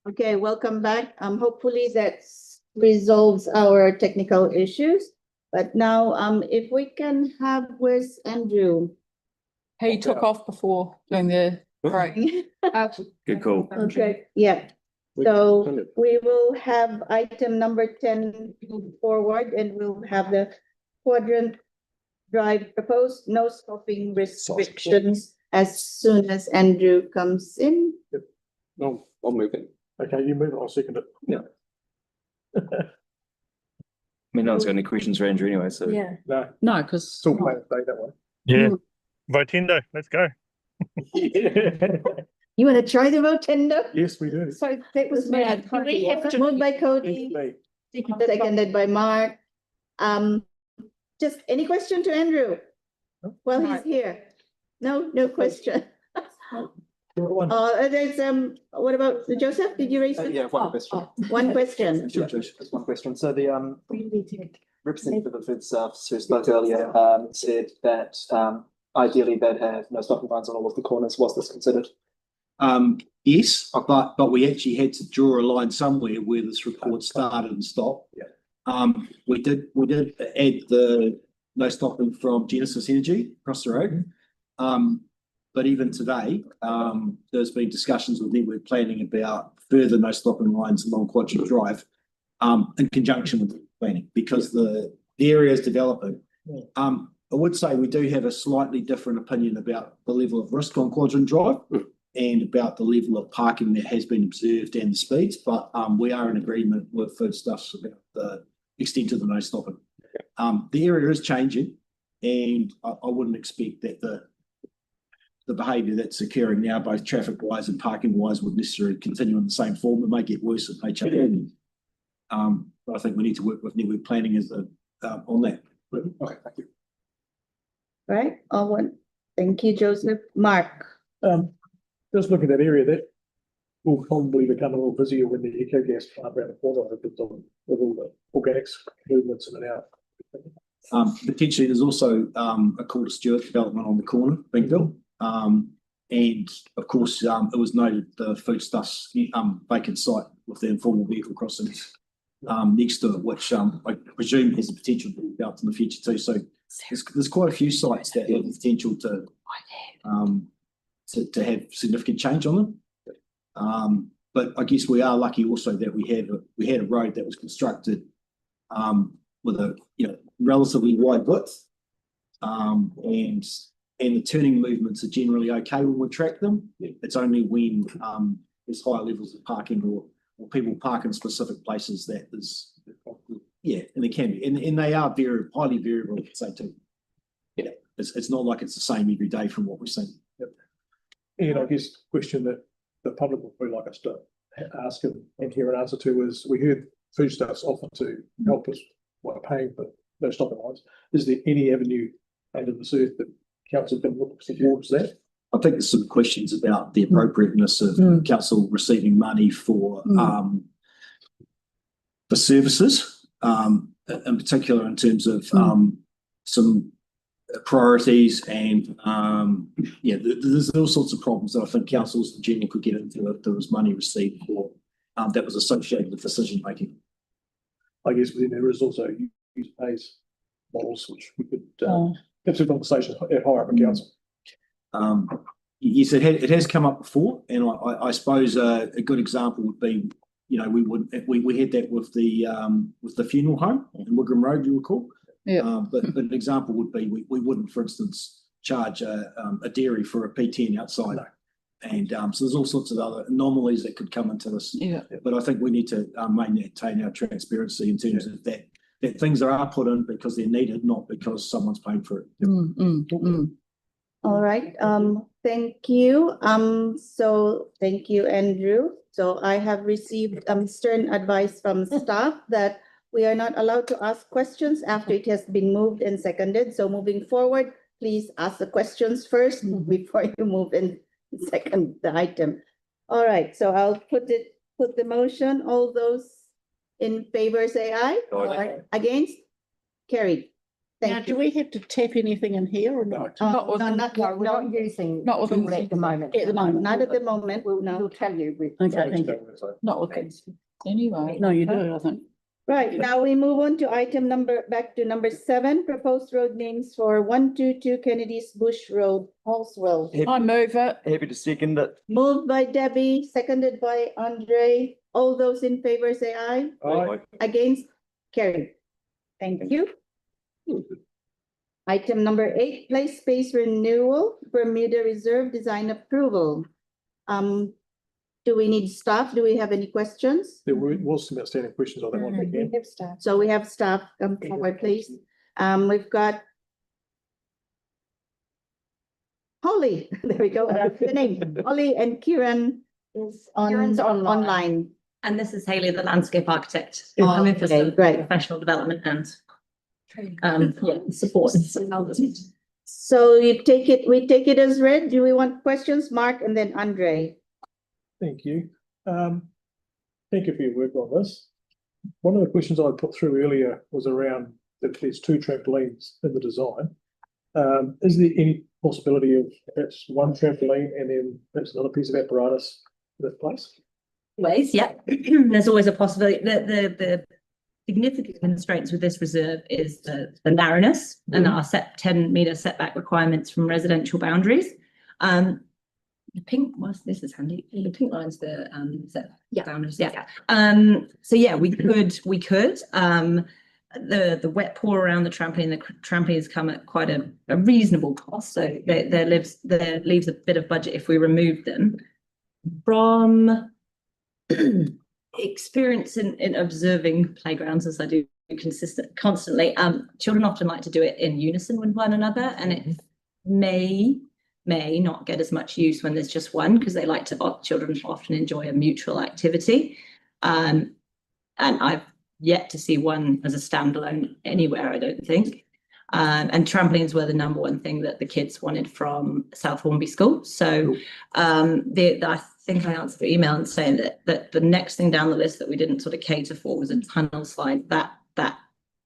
Okay, welcome back. Hopefully that resolves our technical issues. But now, if we can have, where's Andrew? He took off before doing the break. Good call. Okay, yeah. So we will have item number 10 move forward, and we'll have the quadrant drive proposed no stopping restrictions as soon as Andrew comes in. No, I'll move it. Okay, you move it, I'll second it. Yeah. I mean, no one's got any questions for Andrew anyway, so. Yeah. No, No, because it's all planned today, that one. Yeah. Votendo, let's go. You want to try the Rotendo? Yes, we do. So that was Yeah, we have to- moved by Cody, seconded by Mark. Just any question to Andrew? Well, he's here. No question. There's, what about Joseph? Did you raise it? Yeah, one question. One question. Sure, just one question. So the representative of Food Staff who spoke earlier said that ideally they'd have no stopping lines on all of the corners. Was this considered? Yes, but we actually had to draw a line somewhere where this report started and stopped. Yeah. We did add the no stopping from Genesis Energy across the road. But even today, there's been discussions with network planning about further no stopping lines along Quadrant Drive, in conjunction with planning, because the area is developing. I would say we do have a slightly different opinion about the level of risk on Quadrant Drive and about the level of parking that has been observed and the speeds, but we are in agreement with Foodstuffs about the extent of the no stopping. The area is changing, and I wouldn't expect that the behaviour that's occurring now, both traffic-wise and parking-wise, would necessarily continue in the same form. It may get worse, it may change. But I think we need to work with network planning as on that. Okay, thank you. Right, thank you, Joseph. Mark. Just looking at that area, that will probably become a little busier when the eco gas plant around the corner opens on with all the organics movements in and out. Potentially, there's also a Calder Stewart development on the corner being built. And of course, it was noted the Foodstuffs vacant site with the informal vehicle crossings next to it, which I presume has the potential to be built in the future too. So there's quite a few sites that have the potential to have significant change on them. But I guess we are lucky also that we had a road that was constructed with a relatively wide width, and the turning movements are generally okay when we track them. It's only when there's higher levels of parking or people park in specific places that there's, and they can be, and they are highly variable, I could say too. Yeah, it's not like it's the same every day from what we've seen. And I guess the question that the public would probably like us to ask and hear an answer to is, we heard Foodstuffs offer to help us by paying for those stopping lines. Is there any avenue under the surf that council can look towards that? I think there's some questions about the appropriateness of council receiving money for services, in particular in terms of some priorities, and there's all sorts of problems that I think councils in general could get into if there was money received for that was associated with decision making. I guess within there is also use pays models, which we could have some conversations at higher up in council. Yes, it has come up before, and I suppose a good example would be, we had that with the funeral home in Wigram Road, you recall. Yeah. But an example would be we wouldn't, for instance, charge a dairy for a P10 outside. No. And so there's all sorts of other anomalies that could come into this. Yeah. But I think we need to maintain our transparency in terms of that things are put in because they're needed, not because someone's paying for it. All right. Thank you. So thank you, Andrew. So I have received stern advice from staff that we are not allowed to ask questions after it has been moved and seconded. So moving forward, please ask the questions first before you move and second the item. All right. So I'll put the motion. All those in favor say aye. Aye. Against? Carried. Now, Thank do you. we have to tap anything in here or not? Not with- No, No, we're not using. Not with tool the- at the moment. At the moment. not at the moment, We'll no. tell you with. Okay, thank you. Not with them. Anyway. No, you do, I think. Right, now we move on to back to number 7, proposed road names for 122 Kennedy's Bush Road, Halswell. I move it. Happy to second it. Moved by Debbie, seconded by Andre. All those in favor say aye. Aye. Against, carried. Thank you. Item number 8, play space renewal, Bermuda Reserve design approval. Do we need staff? Do we have any questions? There was some outstanding questions on that one. Vicky. So we have staff come forward, please. We've got Holly, there we go, the name, Holly and Kieran is Kieran's online. online. And this is Hayley, the landscape architect. Oh, I'm in for okay, some great. professional development and support. So we take it as read. Do we want questions? Mark and then Andre. Thank you. Thank you for your work on this. One of the questions I put through earlier was around that there's 2 trampolines in the design. Is there any possibility of perhaps one trampoline and then perhaps another piece of apparatus in that place? Ways, yeah. There's always a possibility. The significant constraints with this reserve is the narrowness and our 10-meter setback requirements from residential boundaries. The pink, this is handy. The pink line's the boundaries. Yeah. So yeah, we could. The wet pour around the trampolines come at quite a reasonable cost. So there leaves a bit of budget if we remove them. From experience in observing playgrounds, as I do constantly, children often like to do it in unison with one another, and it may not get as much use when there's just one, because children often enjoy a mutual activity. And I've yet to see one as a standalone anywhere, I don't think. And trampolines were the number one thing that the kids wanted from South Hornby School. So I think I answered the email and saying that the next thing down the list that we didn't sort of cater for was a tunnel slide. That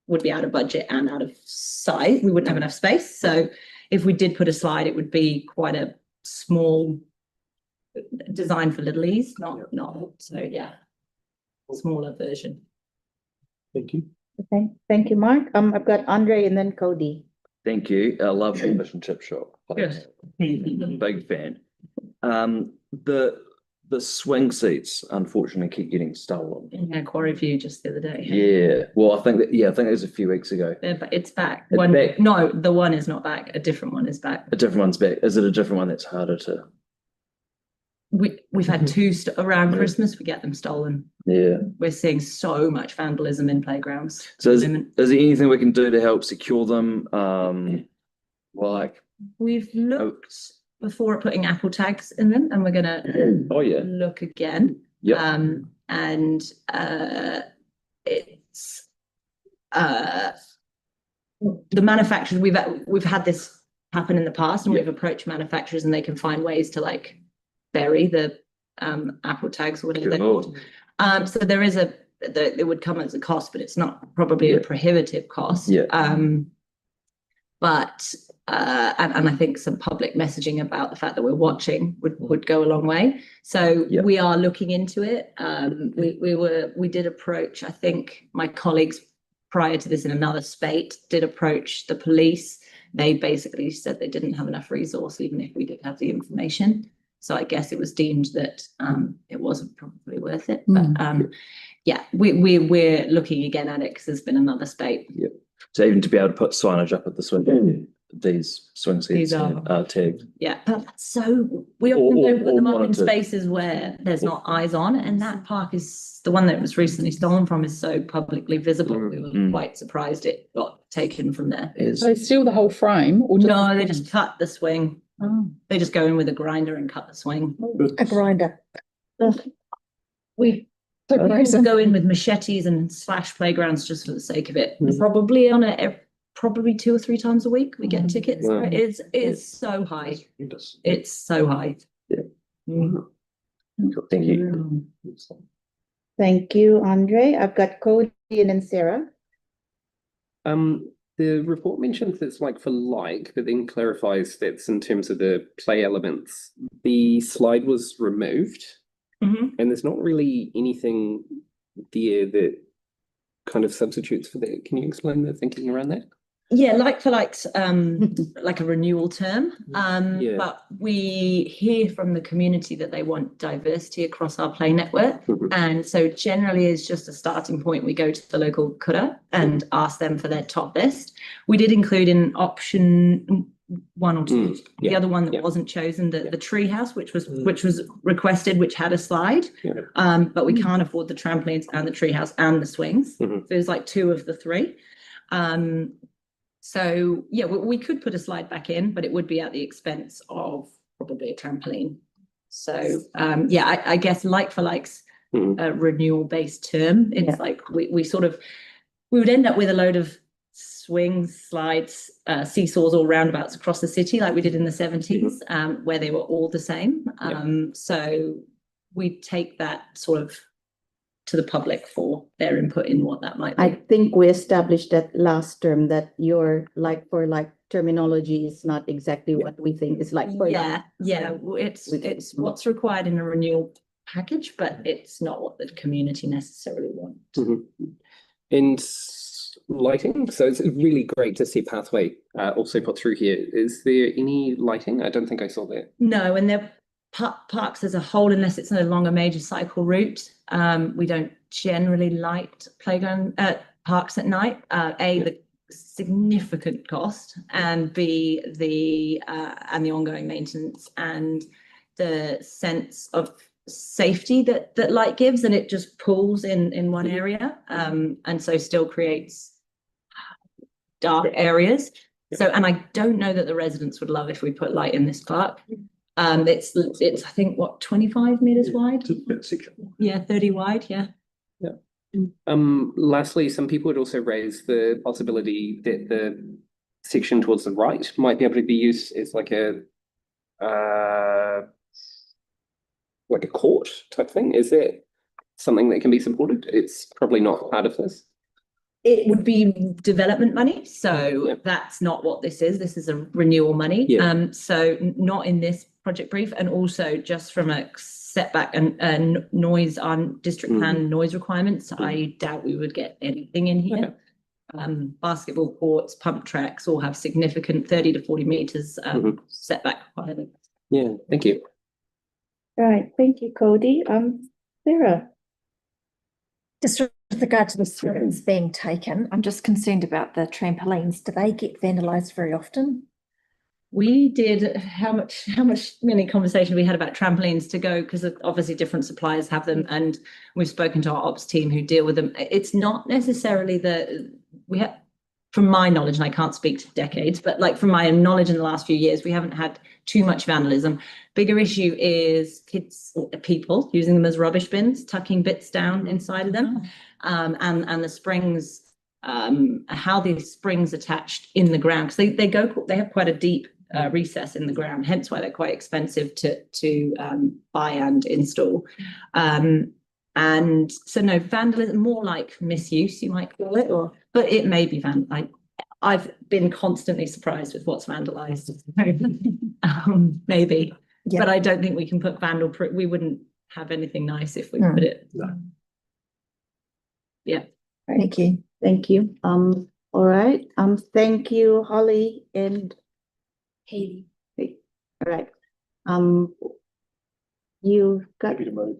would be out of budget and out of size. We wouldn't have enough space. So if we did put a slide, it would be quite a small design for littlies, not so yeah, smaller version. Thank you. Okay, thank you, Mark. I've got Andre and then Cody. Thank you. I love the fish and chip shop. Yes. Big fan. The swing seats unfortunately keep getting stolen. Yeah, Quarry View just the other day. Yeah. Well, I think it was a few weeks ago. Yeah, but it's back. It's back. No, the one is not back. A different one is back. A different one's back. Is it a different one that's harder to? We've had 2 around Christmas. We get them stolen. Yeah. We're seeing so much vandalism in playgrounds. So is there anything we can do to help secure them? We've looked before at putting Apple tags in them, and we're gonna look again. Yeah. And it's the manufacturers. We've had this happen in the past, and we've approached manufacturers, and they can find ways to bury the Apple tags or whatever they're called. So there is it would come as a cost, but it's not probably a prohibitive cost. Yeah. But and I think some public messaging about the fact that we're watching would go a long way. So we are looking into it. We did approach, I think my colleagues prior to this in another spate did approach the police. They basically said they didn't have enough resource, even if we did have the information. So I guess it was deemed that it wasn't probably worth it. But we're looking again at it because there's been another spate. Yeah. So even to be able to put signage up at the swing, these swing seats are tagged. Yeah, but so we often don't put them up in monitored. spaces where there's not eyes on, and that park is the one that was recently stolen from is so publicly visible. We were quite surprised it got taken from there. So they steal the whole frame, or No, they just cut the swing. They just go in with a grinder and cut the swing. A grinder. We go in with machetes and slash playgrounds just for the sake of it. Probably probably 2 or 3 times a week we get tickets. Wow. It's so high. It's so high. Thank you. Thank you, Andre. I've got Cody and then Sarah. The report mentions it's like for like, but then clarifies that's in terms of the play elements. The slide was removed, Mhm. and there's not really anything there that kind of substitutes for that. Can you explain the thinking around that? Yeah, like for likes, like a renewal term. Yeah. But we hear from the community that they want diversity across our play network. Mhm. And so generally is just a starting point. We go to the local kura and ask them for their top list. We did include in option 1 or 2, the yeah, other one that yeah. wasn't chosen, the tree house, which was requested, which had a slide. Yeah. But we can't afford the trampolines and the tree house and the swings. Mhm. So there's like 2 of the 3. So yeah, we could put a slide back in, but it would be at the expense of probably a trampoline. So yeah, I guess like for likes a renewal based term. It's like we would end up with a load of swings, slides, seesaws or roundabouts across the city like we did in the 70s, where they were all the same. So we take that sort of to the public for their input in what that might be. I think we established that last term that your like for like terminology is not exactly what we think is like for like. It's what's required in a renewal package, but it's not what the community necessarily want. And lighting, so it's really great to see pathway also put through here. Is there any lighting? I don't think I saw that. No, and they're parks as a whole, unless it's along a major cycle route. We don't generally light playground parks at night. The significant cost, and B, the ongoing maintenance and the sense of safety that light gives, and it just pools in one area, and so still creates dark areas. So, and I don't know that the residents would love if we put light in this park. It's I think what 25 meters wide. Yeah, 30 wide. Yeah. Lastly, some people would also raise the possibility that the section towards the right might be able to be used as like a court type thing. Is that something that can be supported? It's probably not part of this. It would be development money, so that's not what this is. This is a renewal money. So not in this project brief, and also just from a setback and noise on district plan noise requirements, I doubt we would get anything in here. Basketball courts, pump tracks all have significant 30 to 40 meters setback requirements. Yeah, thank you. Right, thank you, Cody. Sarah. Just with regard to the swings being taken, I'm just concerned about the trampolines. Do they get vandalised very often? We did how many conversations we had about trampolines to go, because obviously different suppliers have them, and we've spoken to our ops team who deal with them. It's not necessarily from my knowledge, and I can't speak to decades, but like from my knowledge in the last few years, we haven't had too much vandalism. Bigger issue is kids or people using them as rubbish bins, tucking bits down inside of them, and the springs, how the springs attached in the ground, because they have quite a deep recess in the ground, hence why they're quite expensive to buy and install. And so no, vandalism, more like misuse, you might call it, but it may be I've been constantly surprised with what's vandalized. Maybe, but I don't think we can put we wouldn't have anything nice if we put it. No. Yeah. Thank you. Thank you. All right. Thank you, Holly and Haley. all right. You got Happy to move.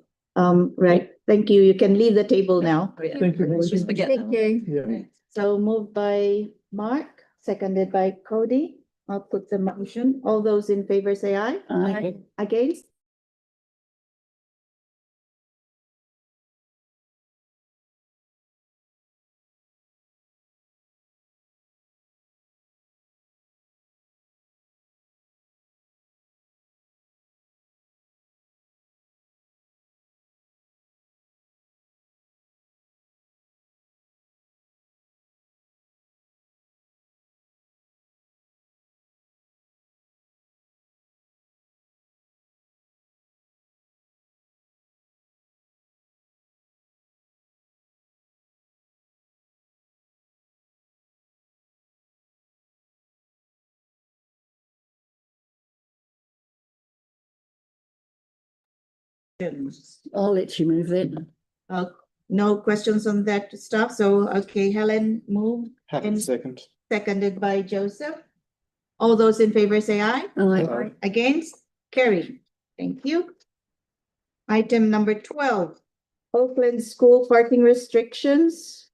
right. Thank you. You can leave the table now. Oh, yeah. Thank you. Let's just forget Thank you. Yeah. So moved by Mark, seconded by Cody. I'll put the motion. All those in favor say aye. Aye. Against? I'll let you move that. No questions on that stuff. So, okay, Helen moved, Happy And- second. seconded by Joseph. All those in favor say aye. Aye. Against? Carried. Thank you. Item number 12, Oakland School parking restrictions.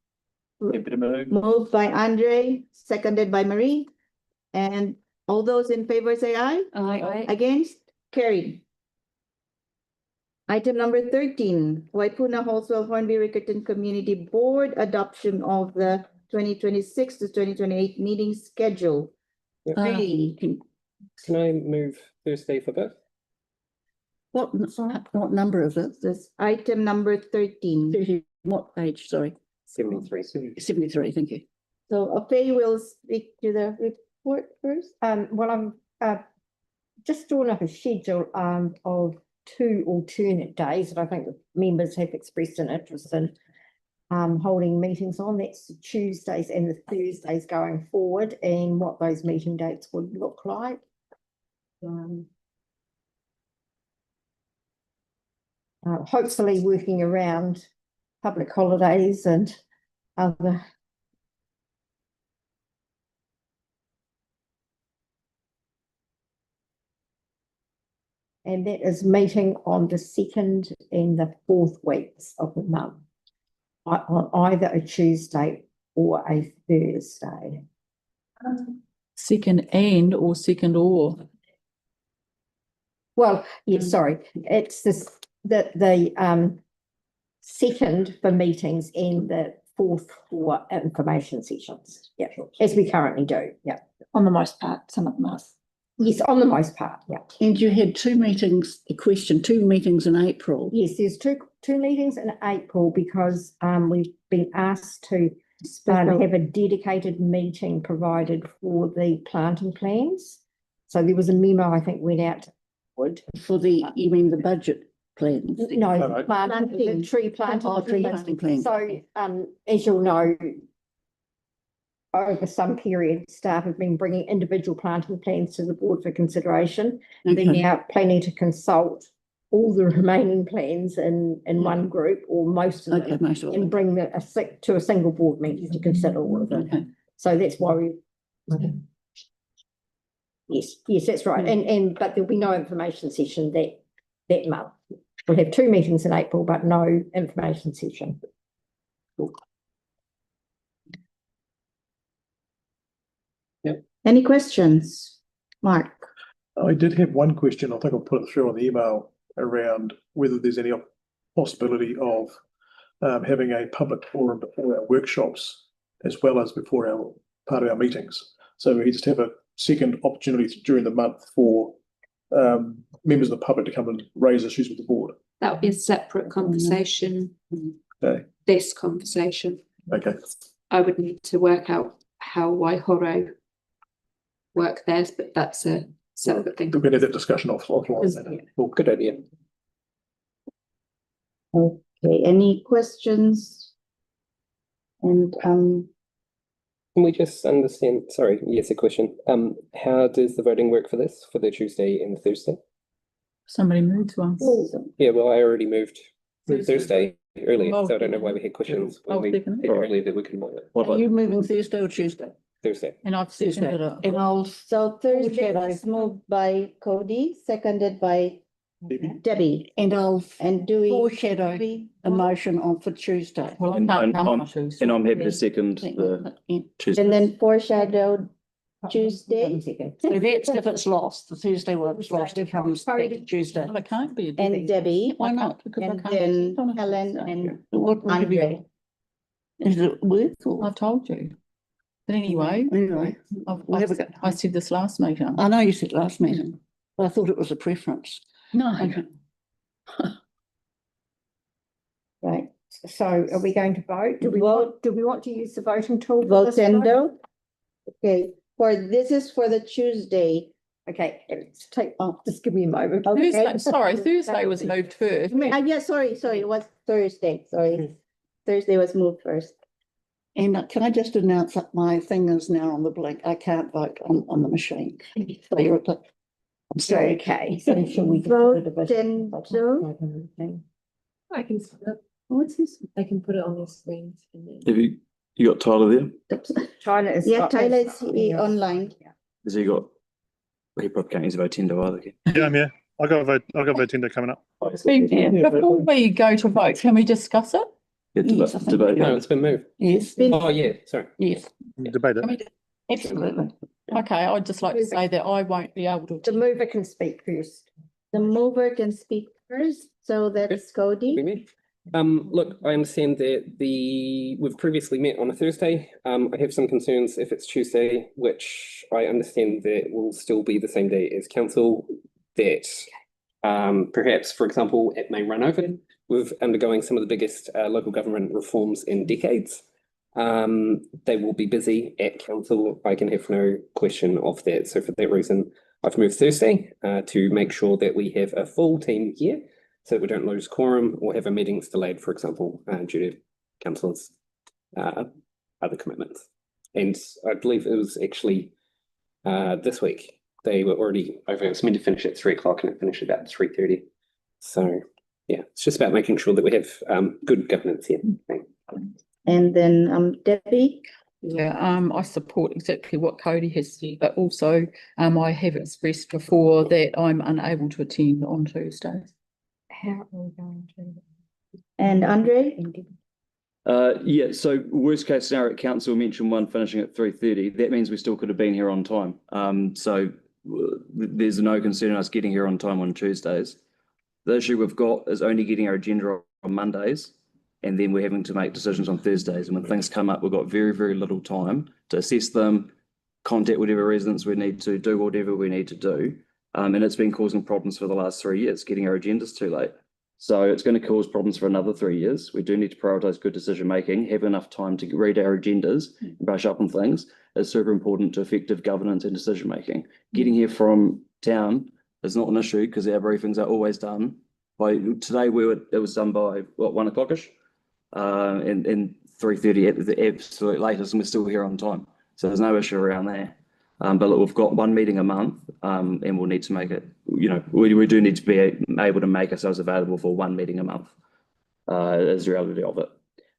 Moved by Andre, seconded by Marie. And all those in favor say aye. Aye. Against? Carried. Item number 13, Waipuna Halswell-Hornby-Riccarton Community Board adoption of the 2026 to 2028 meeting schedule. Ready. Can I move Thursday for both? What number is it? This item number 13. What page, sorry? 73. 73, thank you. So Faye will speak to the report first. Well, I'm just drawing up a schedule of 2 alternate days that I think the members have expressed an interest in holding meetings on. That's the Tuesdays and the Thursdays going forward, and what those meeting dates would look like. Hopefully working around public holidays and other. And that is meeting on the 2nd and the 4th weeks of the month, on either a Tuesday or a Thursday. Second and or second or. Well, yeah, sorry, it's this, the 2nd for meetings and the 4th for information sessions. Yeah, as we currently do. Yeah, On the most part, some of them are. yes, on the most part. Yeah. And you had 2 meetings, a question, 2 meetings in April. Yes, there's two meetings in April because we've been asked to have a dedicated meeting provided for the planting plans. So there was a memo I think went out For the, you mean the budget plans? no, planting, the tree planting. Oh, tree planting plan. So as you'll know, over some period, staff have been bringing individual planting plans to the board for consideration. They're Okay. now planning to consult all the remaining plans in one group or most of Okay, them, most of and them. bring to a single board meeting to consider all of it. Okay. So that's why we. Yes, that's right. But there'll be no information session that month. We'll have 2 meetings in April, but no information session. Any questions? Mark? I did have one question. I think I'll put it through on the email around whether there's any possibility of having a public forum before our workshops as well as before our part of our meetings. So we just have a second opportunity during the month for members of the public to come and raise issues with the board. That would be a separate conversation. Okay. This conversation. Okay. I would need to work out how Waihoro work theirs, but that's a separate thing. We can have that discussion offline. Well, good idea. Okay, any questions? And Can we just understand, sorry, yes, a question. How does the voting work for this, for the Tuesday and the Thursday? Somebody moved once. Yeah, well, I already moved Thursday earlier, Oh, so I don't know why we had questions when Oh, we second. said earlier that we can move it. Are you moving Thursday or Tuesday? Thursday. And I've seconded it. And I'll, so Thursday Shadow. was moved by Cody, seconded by Debbie. and I'll And do we? foreshadow a motion on for Tuesday. Well, I And can't I'm- come I'm- on Tuesday. And I'm happy to second the Tuesday. And then foreshadowed Tuesday. So that's if it's lost, the Thursday one's lost, it comes back to Tuesday. Well, it can't be. And Debbie. Why not? Because I And can't. then sit on a Helen Tuesday. and What would it be? Andre. Is it work or? I've told you. But anyway, Anyway, we'll have a go. I said this last meeting. I know you said last meeting, but I thought it was a preference. No. Okay. Right, so are we going to vote? Do we want to use the voting tool? for this Votendo. Okay, this is for the Tuesday. Okay, let's just give me a moment. Thursday, sorry, Thursday was moved first. Yeah, sorry, it was Thursday, sorry. Thursday was moved first. And can I just announce that my thing is now on the blink? I can't vote on the machine. So you're So, Okay. so shall we? Vote Voting. I can, What's this? I can put it on your screens and then. Have you got Tyler there? Tyler is. Yeah, Tyler is online. Has he got? He probably can't use Votendo either. Can Yeah, I'm here. I've got Votindo coming up. Before we go to vote, can we discuss it? Yeah, Yes, I think debate. No, it's been moved. Yes, Oh, yeah, sorry. yes, Debate it. Can we- absolutely. Okay, I'd just like to say that I won't be able to. The mover can speak first. The mover can speak first, so that's Cody. Me. Look, I understand that we've previously met on a Thursday. I have some concerns if it's Tuesday, which I understand that will still be the same day as council, that perhaps, for example, it may run over with undergoing some of the biggest local government reforms in decades. They will be busy at council. I can have no question of that. So for that reason, I've moved Thursday to make sure that we have a full team here, so that we don't lose quorum or have our meetings delayed, for example, due to councillors' other commitments. And I believe it was actually this week. They were already over. It was meant to finish at 3 o'clock and it finished about 3:30. So yeah, it's just about making sure that we have good governance here. And then Debbie. Yeah, I support exactly what Cody has said, but also I have expressed before that I'm unable to attend on Tuesdays. How are we going to? And Andre? Yeah, so worst case scenario, council mentioned one finishing at 3:30. That means we still could have been here on time. So there's no concern in us getting here on time on Tuesdays. The issue we've got is only getting our agenda on Mondays, and then we're having to make decisions on Thursdays. And when things come up, we've got very, very little time to assess them, contact whatever residents we need to, do whatever we need to do. And it's been causing problems for the last 3 years, getting our agendas too late. So it's going to cause problems for another 3 years. We do need to prioritise good decision making, have enough time to read our agendas, and brush up on things. It's super important to effective governance and decision making. Getting here from town is not an issue because our briefings are always done by today. It was done by what, 1 o'clock-ish, and 3:30 at the absolute latest, and we're still here on time. So there's no issue around there. But look, we've got one meeting a month, and we'll need to make it, we do need to be able to make ourselves available for one meeting a month, is the reality of it.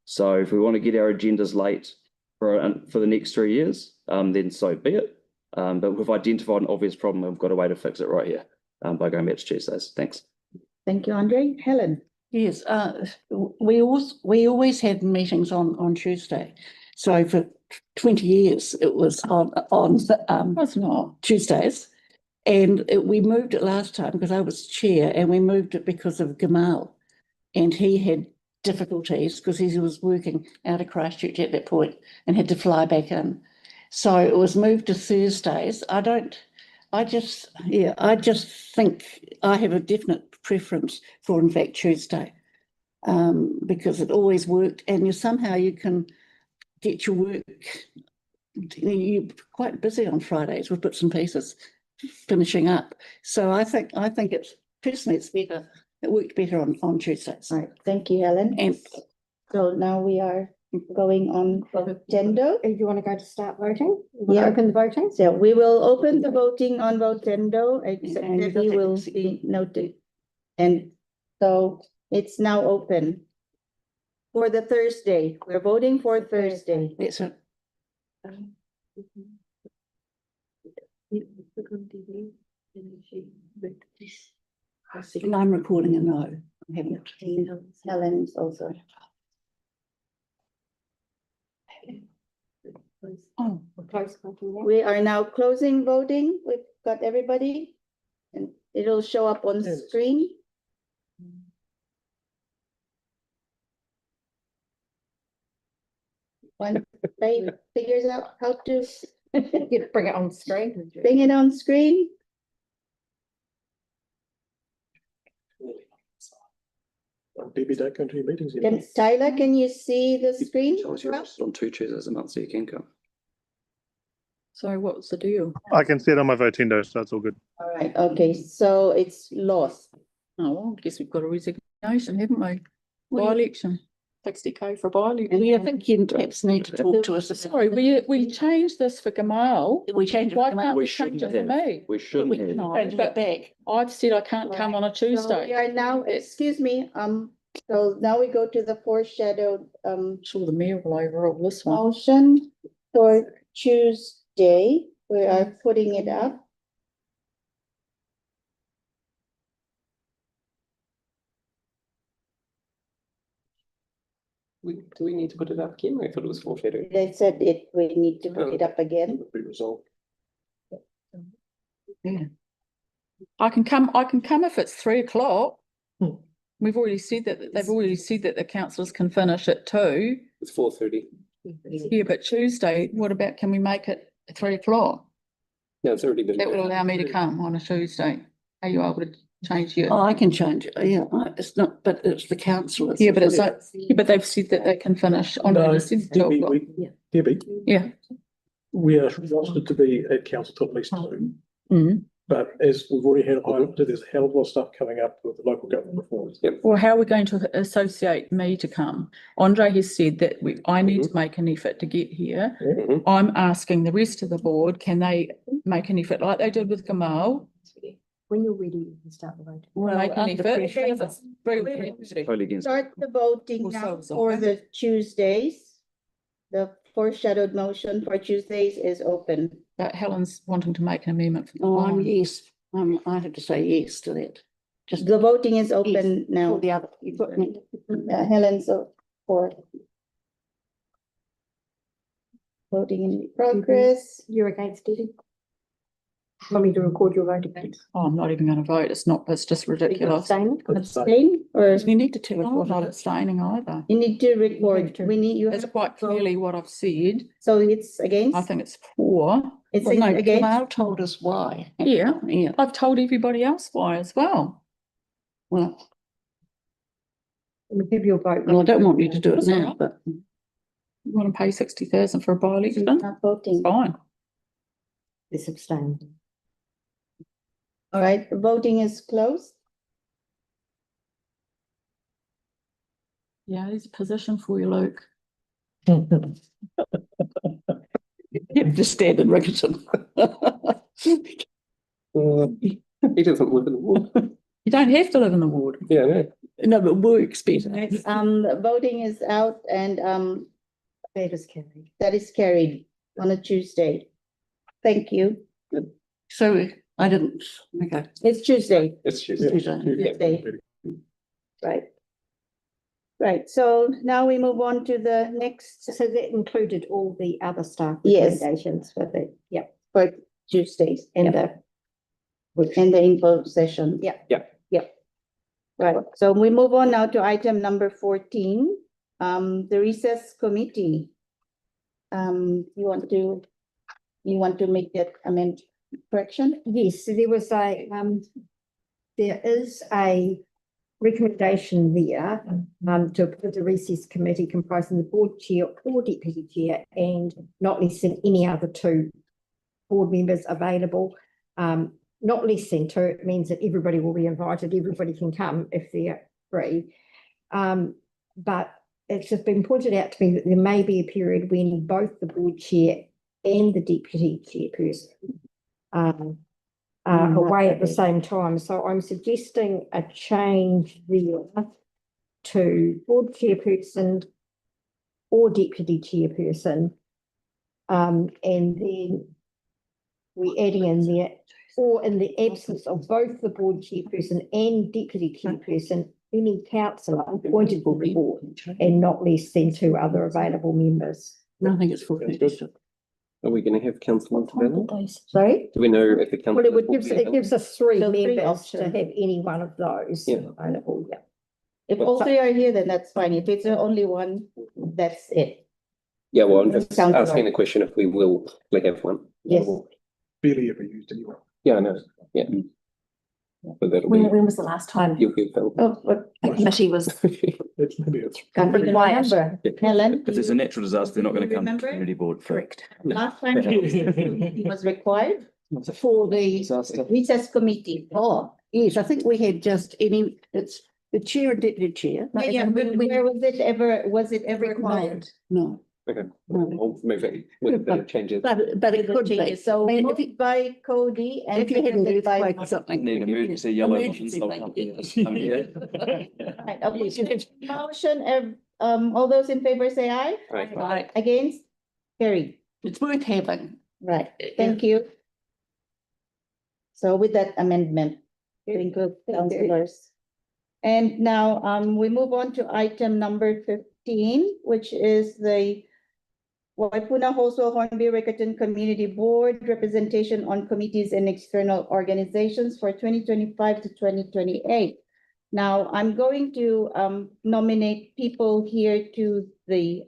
So if we want to get our agendas late for the next 3 years, then so be it. But we've identified an obvious problem, and we've got a way to fix it right here, by going back to Tuesdays. Thanks. Thank you, Andre. Helen? Yes, we always had meetings on Tuesday. So for 20 years, it was on That's not. Tuesdays. And we moved it last time because I was chair, and we moved it because of Gamal. And he had difficulties because he was working out of Christchurch at that point and had to fly back in. So it was moved to Thursdays. I just think I have a definite preference for, in fact, Tuesday, because it always worked, and somehow you can get your work. You're quite busy on Fridays with bits and pieces finishing up. So I think it's personally it's better. It worked better on Tuesdays. All right, thank you, Helen. And so now we are going on Votendo. You want to go to start voting? You want to Yeah. open the voting? So we will open the voting on Votendo, except And you Debbie got will that. be noted. And so it's now open for the Thursday. We're voting for Thursday. that's it. And I'm recording a no. I haven't. Helen's also. Oh, Close voting now. We are now closing voting. We've got everybody. And it'll show up on the screen. One figures out how to You bring it on screen. bring it on screen. Debbie, don't go to your meetings anymore. Tyler, can you see the screen? Charles, you're on 2 Tuesdays a month, so you can come. So what's the deal? I can see it on my Votindo, so that's all good. All right, okay, so it's lost. Oh, well, I guess we've got a resignation, haven't we? Well, By election. 60K for a bi-election. I think you perhaps need to talk to us. Sorry, we changed this for Gamal. We changed it. Why from- can't We we change shouldn't it for have. me? We shouldn't have. No, change it back. I've said I can't come on a So we Tuesday. are now, excuse me, so now we go to the foreshadowed, I'm sure the mayor will overrule this one. motion for Tuesday. We are putting it up. Do we need to put it up again? I thought it was foreshadowed. They said we need to put it up again. Be resolved. Yeah. I can come if it's 3 o'clock. We've already said that, they've already said that the councillors can finish at 2. It's 4:30. Yeah, but Tuesday, what about, can we make it 3 o'clock? No, it's already been. That would allow me to come on a Tuesday. Are you able to change your? Oh, I can change it. Yeah, it's not, but it's the councillors. Yeah, but it's like, yeah, but they've said that they can finish on. No, the 2 o'clock. Debbie, Yeah. we are rostered to be at council till at least 2. Mhm. But as we've already had highlighted, there's a hell of a lot of stuff coming up with the local government reforms. Well, how are we going to associate me to come? Andre has said that I need to make an effort to get here. Mhm. I'm asking the rest of the board, can they make an effort like they did with Gamal? When you're ready, you can start the vote. Well, Make an under effort. pressure. Totally against. Start the voting Well, now so for it's the Tuesdays. The foreshadowed motion for Tuesdays is open. But Helen's wanting to make an amendment for the Oh, I'm time. yes. I have to say yes to that. Just The voting is yes open for now. the other. You've got me. Helen's for. Voting in progress. You're against it? Want me to record your vote against? Oh, I'm not even going to vote. It's just ridiculous. Abstain? Abstain, or You need to tell us what I'm abstaining either. you need to record, you That's have, quite clearly what I've said. so it's against? I think it's poor. It's Well, no, against, Gamal told us why. Yeah. Yeah, I've told everybody else why as well. well, We'll give you a vote. I don't want you to do it That's all now, right. but You want to pay 60,000 for a by-election? not voting. Fine. This abstain. All right, the voting is closed. Yeah, there's a position for you, Luke. you have to stand in Riccarton. He doesn't live in the ward. You don't have to live in the ward. Yeah, no. No, but works better. Voting is out and, That is carried. that is carried on a Tuesday. Thank you. So I didn't, okay. It's Tuesday, It's just. Tuesday. Right. Right, so now we move on to the next, So that included all the other staff Yes. recommendations for the, yep, for Tuesdays and and the, the info session. Yeah. Yeah. Yep. Right, so we move on now to item number 14, the recess committee. You want to make that amend correction? yes, so there is a recommendation there to appoint a recess committee comprising the board chair or deputy chair and not less than any other 2 board members available. Not less than 2, it means that everybody will be invited, everybody can come if they're free. But it's just been pointed out to me that there may be a period when both the board chair and the deputy chairperson are away at the same time. So I'm suggesting a change there to board chairperson or deputy chairperson. And then we're adding in there, or in the absence of both the board chairperson and deputy chairperson, any councillor appointed to the board and not less than 2 other available members. No, I think it's 4:30. Are we going to have council available? Sorry? Do we know if the council? Well, it gives us 3 So 3 members to options. have any one of those Yeah. available, yeah. If all 3 are here, then that's fine. If it's only one, that's it. Yeah, well, I'm just Councillor. asking the question if we will have one. Yes. Barely ever used anyway. Yeah, I know, yeah. But that'll be, When was the last time you'll be available. Oh, but a committee was? It's maybe it's. can't even Quiet. remember. Helen? If there's a natural disaster, they're not going to come to Remember? community board for. Correct. Last time it was required For the, recess committee. oh, yes, I think we had just it's The chair and deputy chair. Yeah, but where was it ever required? No, Okay, no. I'll move it with the changes. But it could be. Changes. So I mean, moved by Cody and if you had an seconded by. earthquake or something. Need emergency yellow Emergency ones, blanket. Right, okay. Motion, all those in favor say aye. Right. Right, Against? Carried. it's worth having. Right, thank you. So with that amendment, thank you, councillors. And now, we move on to item number 15, which is the Waipuna Halswell-Hornby-Riccarton Community Board representation on committees and external organizations for 2025 to 2028. Now, I'm going to nominate people here to the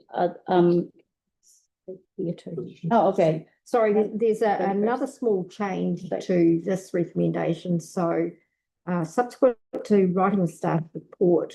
oh, okay. Sorry, there's another small change to this recommendation. So subsequent to writing the staff report,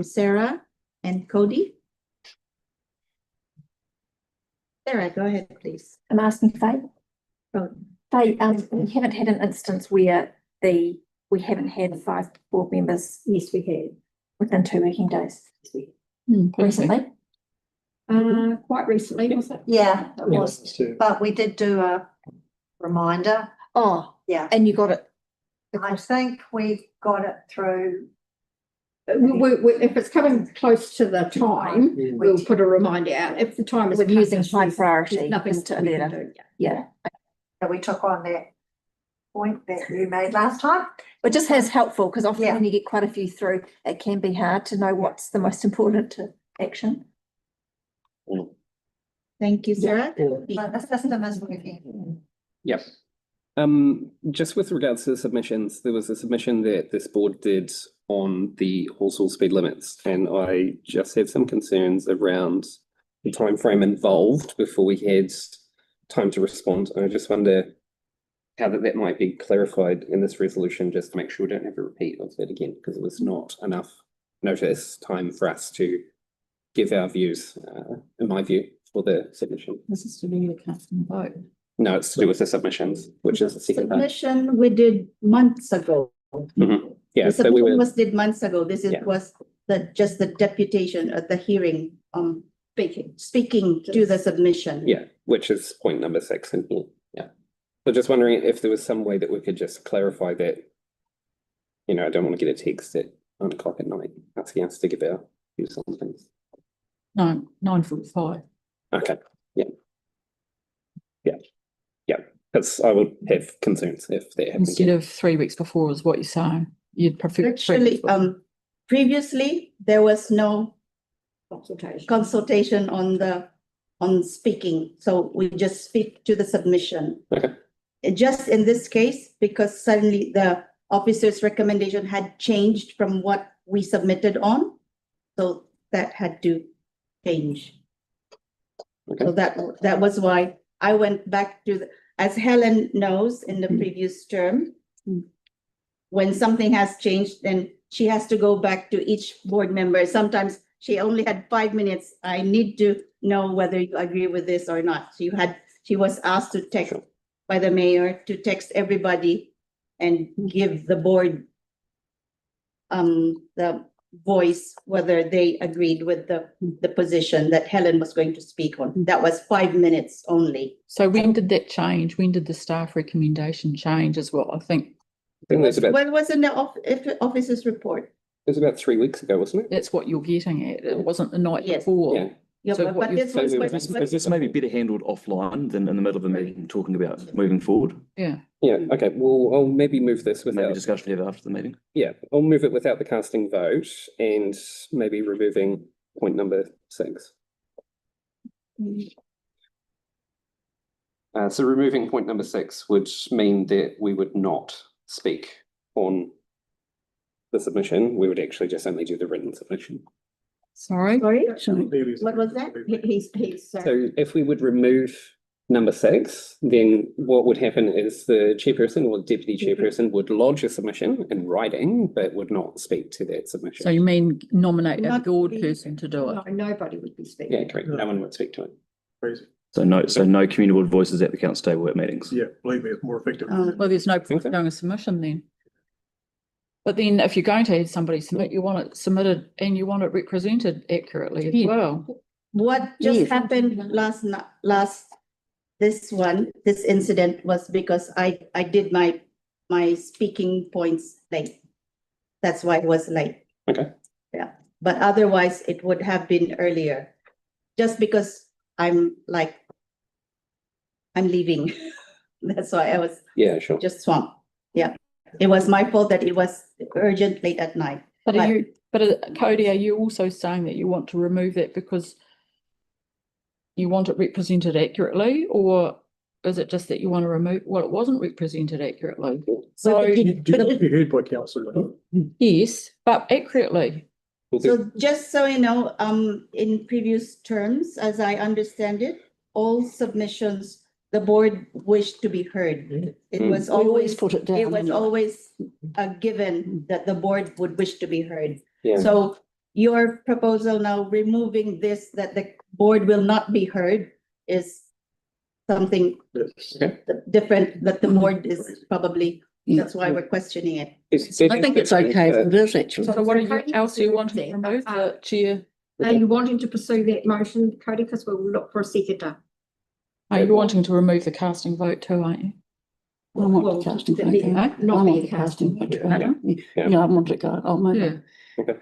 Sarah and Cody. Sarah, go ahead, please. I'm asking Faye. Oh. Faye, we haven't had an instance where we haven't had 5 board members. Yes, we have. Within 2 working days. Recently. Quite recently, was it? Yeah, it Yeah, was, it's, but we did do a reminder. Oh, Yeah, and you got it. I think we got it through. If it's coming close to the time, we'll put a reminder out. If the time is. We're using close, high there's priority Nothing to we can letter. do. Yeah. So we took on that point that you made last time. But just as helpful, because often when you get quite a few through, it can be hard to know what's the most important to action. Thank you, Sarah. But the system is working. Yep. Just with regards to the submissions, there was a submission that this board did on the Halswell speed limits, and I just had some concerns around the time frame involved before we had time to respond. And I just wonder how that might be clarified in this resolution, just to make sure we don't have a repeat of that again, because it was not enough notice time for us to give our views, in my view, for the submission. This is to do with the casting vote. No, it's to do with the submissions, which is the second part. Submission we did months ago. Yeah, The so we submission were, was did months ago. This is Yeah. was just the deputation at the hearing, speaking to the submission. yeah, which is point number 6 in here, yeah. So just wondering if there was some way that we could just clarify that, you know, I don't want to get a text at 9 o'clock at night asking us to give our views on things. No, 9:45. Okay, yeah. Yeah, because I would have concerns if that happened Instead again. of 3 weeks before is what you're saying. You'd prefer. 3 weeks Actually, before. previously, there was no Consultation. consultation on speaking, so we just speak to the submission. Okay. Just in this case, because suddenly the officer's recommendation had changed from what we submitted on, so that had to change. So that was why I went back to as Helen knows in the previous term, when something has changed, then she has to go back to each board member. Sometimes she only had 5 minutes. I need to know whether you agree with this or not. She was asked to text by the mayor to text everybody and give the board the voice whether they agreed with the position that Helen was going to speak on. That was 5 minutes only. So when did that change? When did the staff recommendation change as well? I think that's about, What was in the officer's report? it was about 3 weeks ago, wasn't it? that's what you're getting at. It wasn't the night Yes. before. Yeah. Yeah, So but what you're this was saying what- is what- Is this maybe better handled offline than in the middle of a meeting, talking about moving forward? Yeah. Yeah, okay, well, I'll maybe move this Maybe without, discussion we have after the meeting. yeah, I'll move it without the casting vote and maybe removing point number 6. So removing point number 6 would mean that we would not speak on the submission. We would actually just only do the written submission. Sorry. Sorry, Sorry. what was that? He's So if we would remove number 6, then what would happen is the chairperson or deputy chairperson would lodge a submission in writing, but would not speak to that submission. So you mean nominate a Not board the- person to do it? No, nobody would be speaking. Yeah, correct. No one would speak to it. Crazy. So no communal voices at the council table at meetings. Yeah, believe me, it's more effective. Well, there's no point Think so? doing a submission then. But then if you're going to have somebody submit, you want it submitted and you want it represented accurately as Yeah. well. What just Yes. happened this incident was because I did my speaking points late. That's why it was late. Okay. Yeah, but otherwise it would have been earlier. Just because I'm leaving. That's why I was Yeah, sure. just swamped. Yeah, it was my fault that it was urgent late at night. But Right. Cody, are you also saying that you want to remove that because you want it represented accurately, or is it just that you want to remove, well, it wasn't represented accurately? So, You heard by council. yes, but accurately. So just so you know, in previous terms, as I understand it, all submissions, the board wished to be heard. It was always, put it down. it was always a given that the board would wish to be heard. Yeah. So your proposal now removing this, that the board will not be heard, is something different, that the board is probably, that's why we're questioning it. I think it's okay if it is actually. So what else are you wanting to remove, the chair? Are you wanting to pursue that motion, Cody? Because we'll look for a seconder. Are you wanting to remove the casting vote too, aren't you? I want the casting vote. I want the casting vote. Yeah, I want it go. I'll move it. Okay.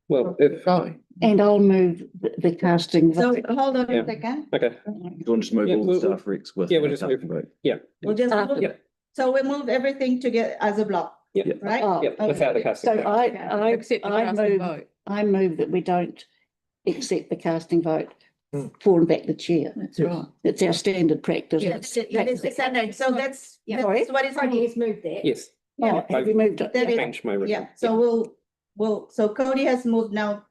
Well, if, Go. And I'll move the casting So vote. hold on Yeah. a second. okay, Do you want to just move Yeah, all the we'll- staff recs with? yeah, we'll just move. vote? We'll just Uh, move, yeah. so we move everything together as a block, Yeah. right? Oh, Yeah, without the Okay. casting. So vote. Accept the I casting move, vote. I move that we don't accept the casting vote for and back the chair. That's right. It's our standard practice. That is the standard, so that's Sorry? what is. Cody has moved that. Yes, Oh, have you moved it? That is- change my original. Yeah, so so Cody has moved now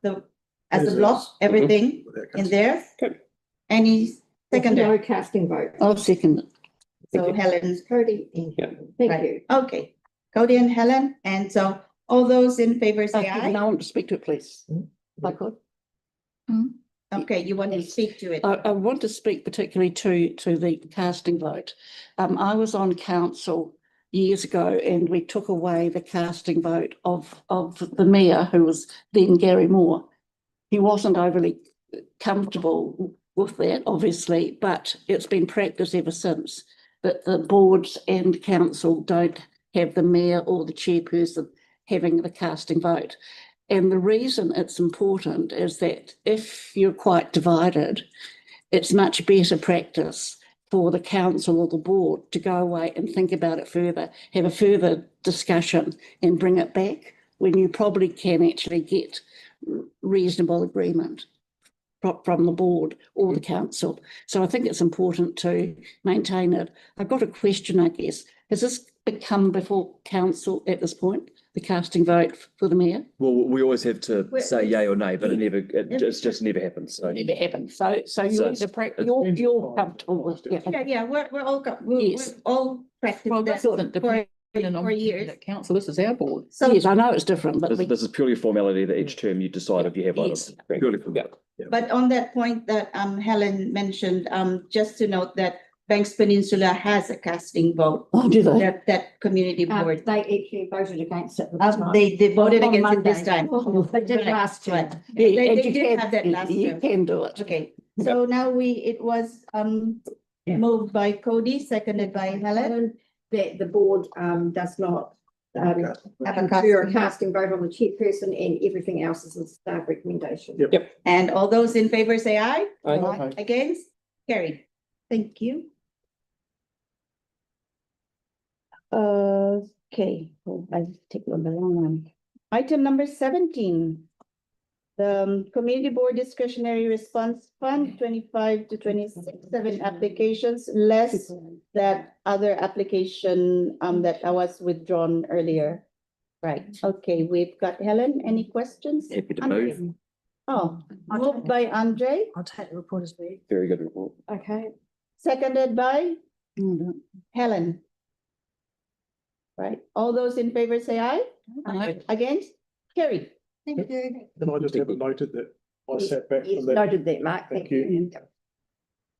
as As a block, is. everything With that in cast- there. Okay. Any seconder? No casting vote. I'll second it. So Helen, Cody and Yeah. Helen. Thank right, you. okay. Cody and Helen, and so all those in favor say Okay, aye. now I want to speak to it, please. If I could. Okay, you want to speak to it? I want to speak particularly to the casting vote. I was on council years ago and we took away the casting vote of the mayor, who was then Gary Moore. He wasn't overly comfortable with that, obviously, but it's been practiced ever since. That the boards and council don't have the mayor or the chairperson having the casting vote. And the reason it's important is that if you're quite divided, it's much better practice for the council or the board to go away and think about it further, have a further discussion and bring it back when you probably can actually get reasonable agreement from the board or the council. So I think it's important to maintain it. I've got a question, I guess. Has this become before council at this point, the casting vote for the mayor? Well, we always have to We're- say yay or nay, but it just never happens, so. Never happened. So So you're, it's- you're comfortable with, yeah. Yeah, we're all, we're Yes. all practiced Well, that this isn't dependent on for years. the council. This is our board. So, Yes, I know it's different, but This is purely a formality that each term you decide if you have one. Yes. Purely for Yeah. but on that point that Helen mentioned, just to note that Banks Peninsula has a casting vote, oh, do they? that community board. They actually voted against it. this time. They voted On against it this Monday. time. They did Right, last year. right. Yeah, They and you did can- have that last You year. can do it. Okay, so now it was moved by Cody, seconded by Helen. That the board does not Have a confer a casting. casting vote on the chairperson, and everything else is a staff recommendation. Yep. And all those in favor say aye. Aye. Against? Carried. Thank you. Okay, I take the wrong one. Item number 17. The Community Board Discretionary Response Fund 25 to 26, 7 applications, less that other application that I was withdrawn earlier. Right, okay, we've got Helen, any questions? Happy to Andre? move. Oh, moved by Andre, I'll take the report as read. Very good report. Okay. seconded by Mm, Helen. Right, all those in favor say aye. Aye. Against? Carried. Thank you. And I just have it noted that I sat back Yes, from that. noted that, Mark. Thank Thank you.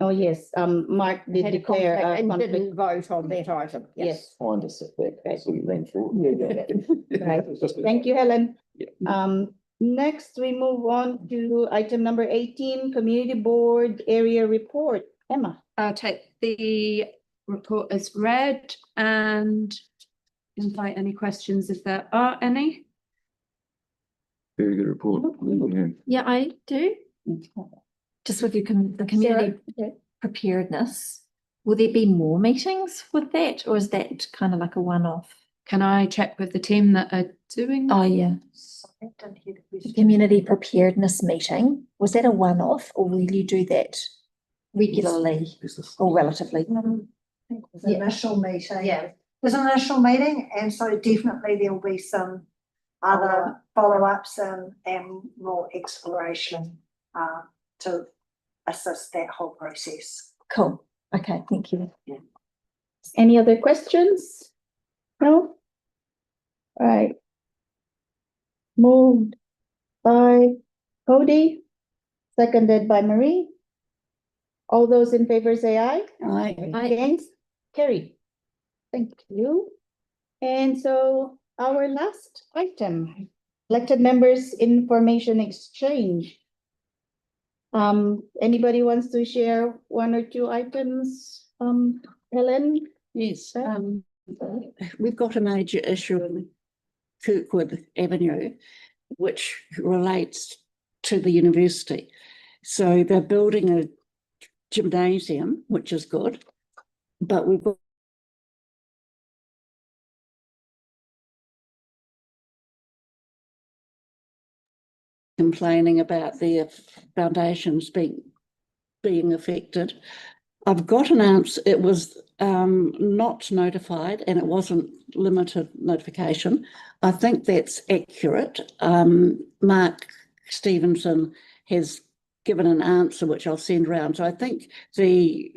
Oh, yes, Mark did Had a declare conflict a and conflict. didn't vote on that item. Yes, Find a setback, so we lean forward. right. It's just- Thank you, Helen. Yeah. Next we move on to item number 18, Community Board Area Report. Emma. I'll take the report as read and invite any questions if there are any. Very good report. Yeah. Yeah, I do. Just with your the community preparedness, will there be more meetings with that, or is that kind of like a one-off? Can I check with the team that are doing Oh, that? yeah. The community preparedness meeting, was that a one-off, or will you do that regularly or relatively? There's an initial meeting. Yeah, there's an initial meeting, and so definitely there will be some other follow-ups and more exploration to assist that whole process. Cool. Okay, thank you. Any other questions? No? All right. Moved by Cody, seconded by Marie. All those in favor say aye. Aye. Against, carry. Thank you. And so our last item, elected members information exchange. Anybody wants to share one or two items? Helen? Yes, we've got a major issue in Kirkwood Avenue, which relates to the university. So they're building a gymnasium, which is good, but we've got complaining about their foundations being affected. I've got an answer. It was not notified and it wasn't limited notification. I think that's accurate. Mark Stevenson has given an answer which I'll send around. So I think the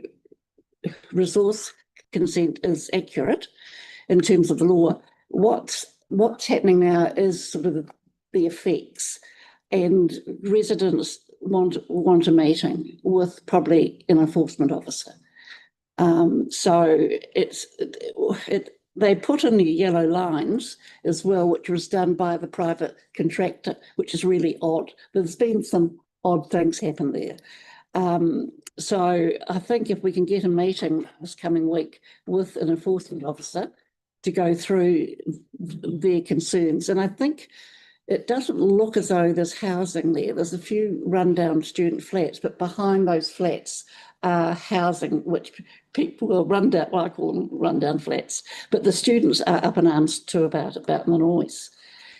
resource consent is accurate in terms of the law. What's happening now is sort of the effects, and residents want a meeting with probably an enforcement officer. So they put in the yellow lines as well, which was done by the private contractor, which is really odd. There's been some odd things happen there. So I think if we can get a meeting this coming week with an enforcement officer to go through their concerns, and I think it doesn't look as though there's housing there. There's a few rundown student flats, but behind those flats are housing, which people will run down, well, I call them rundown flats, but the students are up in arms too about the noise.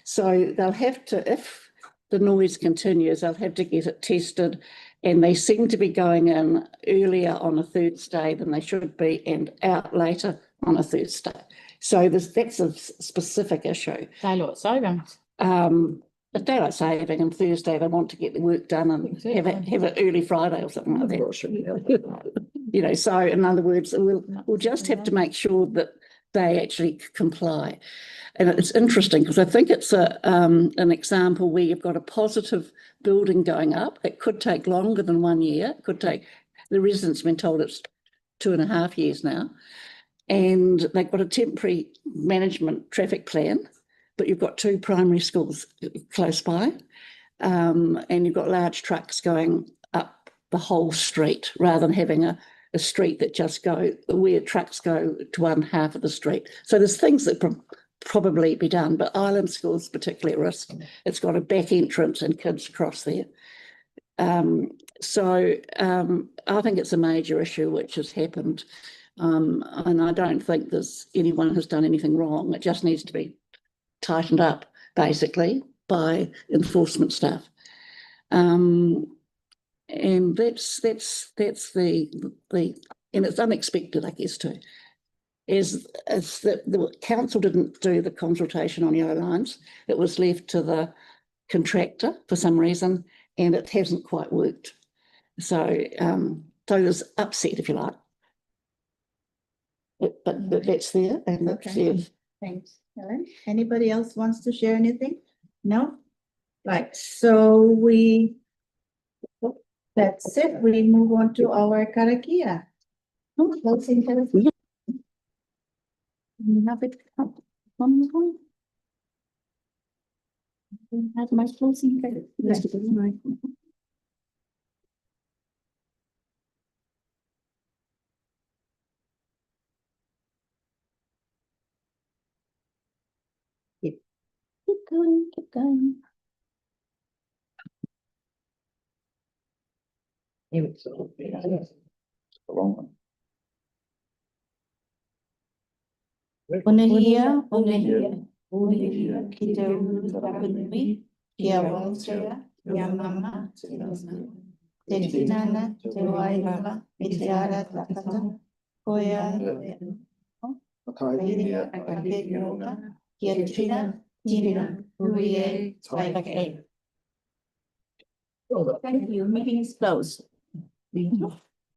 So they'll have to, if the noise continues, they'll have to get it tested, and they seem to be going in earlier on a Thursday than they should be and out later on a Thursday. So that's a specific issue. Daylight savings. A daylight saving, and Thursday they want to get the work done and have it early Friday or something like that. You know, so in other words, we'll just have to make sure that they actually comply. And it's interesting because I think it's an example where you've got a positive building going up. It could take longer than 1 year. It could take, the residents have been told it's 2.5 years now. And they've got a temporary management traffic plan, but you've got 2 primary schools close by, and you've got large trucks going up the whole street rather than having a street that just go where trucks go to one half of the street. So there's things that probably be done, but Island School's particularly at risk. It's got a back entrance and kids across there. So I think it's a major issue which has happened, and I don't think there's anyone who's done anything wrong. It just needs to be tightened up basically by enforcement staff, and that's the and it's unexpected, I guess, too, is that the council didn't do the consultation on yellow lines. It was left to the contractor for some reason, and it hasn't quite worked. So there's upset, if you like, but that's there, and that's there. Thanks, Helen. Anybody else wants to share anything? No? Right, so that's it. We move on to our karakia. Closing karakia. We have it up. One more. I have my closing karakia. Keep going, keep going. Here we go. The wrong one. Onehia, kita utapunui, kia wausea, kia mama, te tinana, te wairala, te ara takata, koea, Kairia, Akakeoka, kia tina, uie, taike. Thank you, meeting is closed.